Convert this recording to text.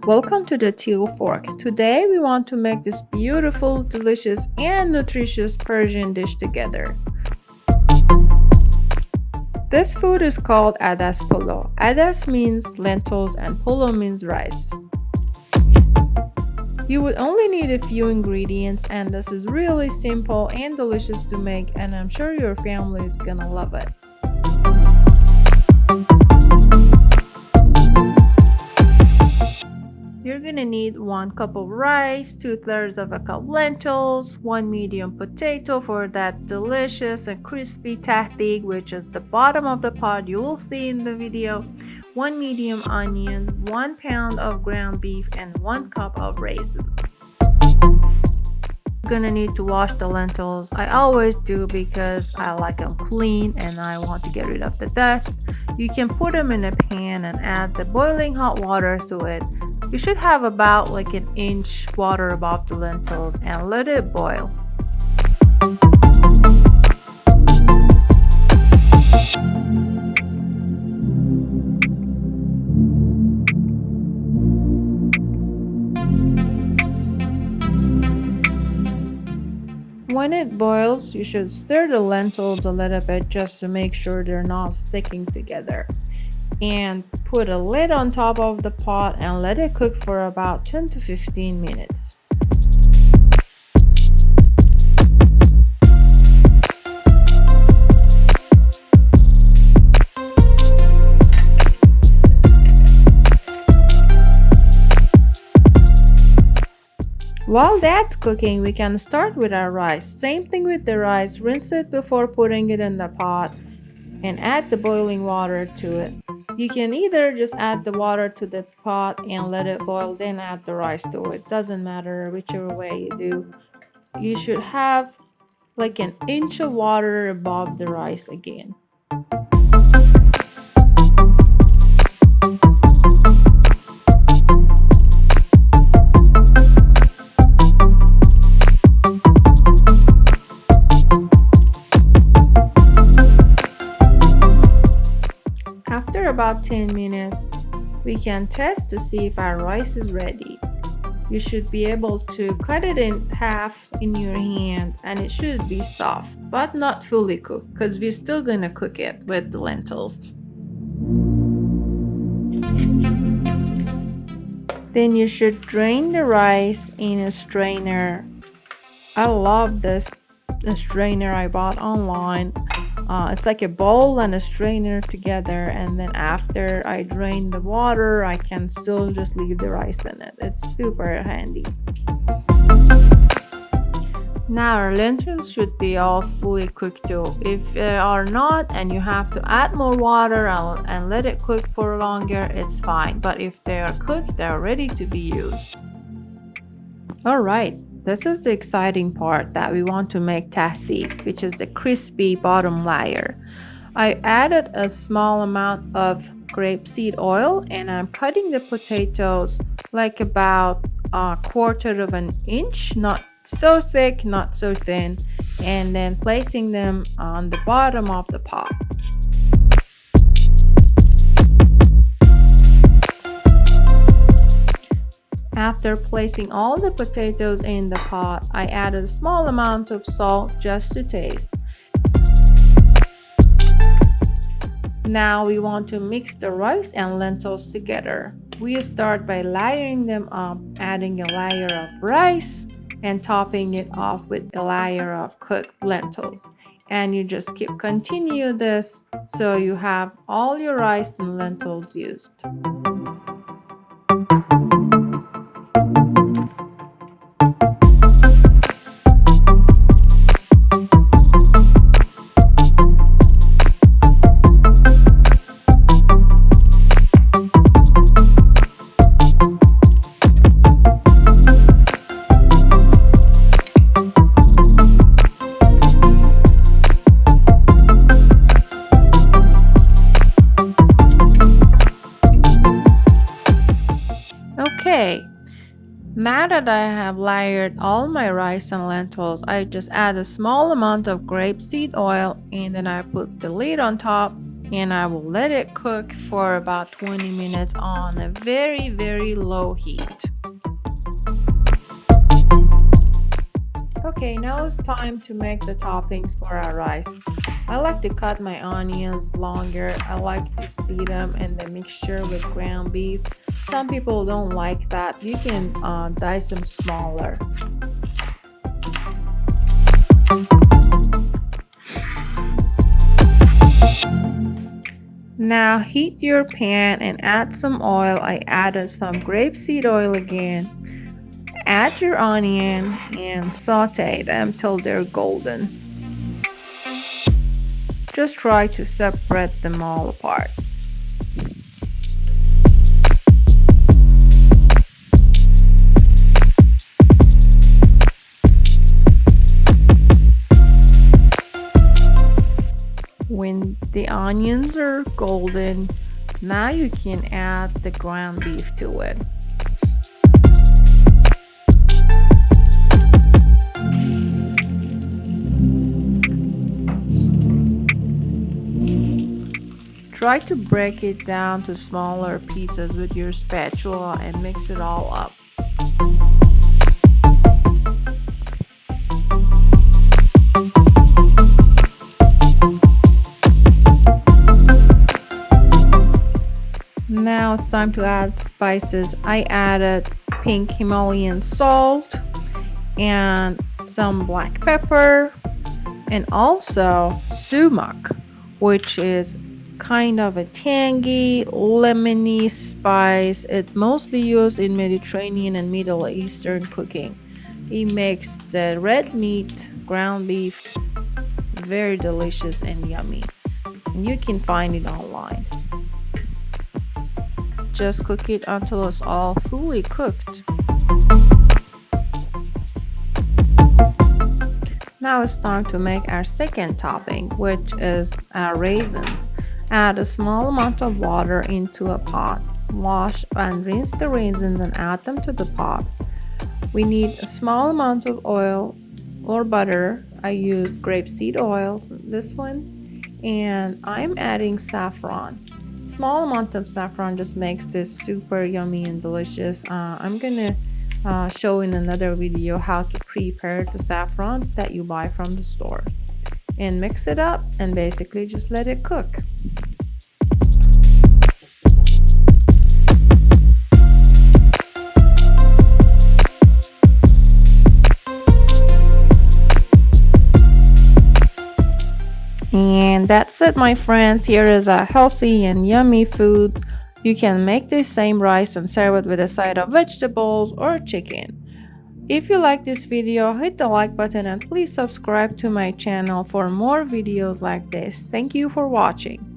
Welcome to the Teal Fork. Today we want to make this beautiful, delicious, and nutritious Persian dish together. This food is called Adas-polo. Adas means lentils and polo means rice. You would only need a few ingredients and this is really simple and delicious to make, and I'm sure your family is gonna love it. You're gonna need 1 cup of rice, 2/3 of a cup lentils, 1 medium potato for that delicious and crispy tahdig, which is the bottom of the pot you will see in the video, 1 medium onion, 1 pound of ground beef, and 1 cup of raisins. Gonna need to wash the lentils. I always do because I like them clean and I want to get rid of the dust. You can put them in a pan and add the boiling hot water to it. You should have about like an inch water above the lentils and let it boil. When it boils, you should stir the lentils a little bit just to make sure they're not sticking together. And put a lid on top of the pot and let it cook for about 10 to 15 minutes. While that's cooking, we can start with our rice. Same thing with the rice, rinse it before putting it in the pot and add the boiling water to it. You can either just add the water to the pot and let it boil, then add the rice to it. Doesn't matter whichever way you do. You should have like an inch of water above the rice again. After about 10 minutes, we can test to see if our rice is ready. You should be able to cut it in half in your hand and it should be soft, but not fully cooked because we're still gonna cook it with the lentils. Then you should drain the rice in a strainer. I love this strainer I bought online. It's like a bowl and a strainer together, and then after I drain the water I can still just leave the rice in it. It's super handy. Now our lentils should be all fully cooked too. If they are not and you have to add more water and let it cook for longer, it's fine, but if they are cooked, they are ready to be used. Alright, this is the exciting part that we want to make tahdig, which is the crispy bottom layer. I added a small amount of grapeseed oil and I'm cutting the potatoes like about 1/4 of an inch, not so thick, not so thin, and then placing them on the bottom of the pot. After placing all the potatoes in the pot, I added a small amount of salt just to taste. Now we want to mix the rice and lentils together. We start by layering them up, adding a layer of rice and topping it off with a layer of cooked lentils. And you just continue this so you have all your rice and lentils used. Okay, now that I have layered all my rice and lentils, I just add a small amount of grapeseed oil and then I put the lid on top and I will let it cook for about 20 minutes on a very low heat. Okay, now it's time to make the toppings for our rice. I like to cut my onions longer. I like to see them in the mixture with ground beef. Some people don't like that. You can dice them smaller. Now heat your pan and add some oil. I added some grapeseed oil again. Add your onion and saute them till they're golden. Just try to separate them all apart. When the onions are golden, now you can add the ground beef to it. Try to break it down to smaller pieces with your spatula and mix it all up. Now it's time to add spices. I added pink Himalayan salt and some black pepper and also sumac, which is kind of a tangy, lemony spice. It's mostly used in Mediterranean and Middle Eastern cooking. It makes the red meat, ground beef, very delicious and yummy. And you can find it online. Just cook it until it's all fully cooked. Now it's time to make our second topping, which is our raisins. Add a small amount of water into a pot. Wash and rinse the raisins and add them to the pot. We need a small amount of oil or butter. I used grapeseed oil, this one, and I'm adding saffron. Small amount of saffron just makes this super yummy and delicious. I'm gonna show in another video how to prepare the saffron that you buy from the store, and mix it up and basically just let it cook. And that's it, my friends. Here is a healthy and yummy food. You can make this same rice and serve it with a side of vegetables or chicken. If you like this video, hit the like button and please subscribe to my channel for more videos like this. Thank you for watching.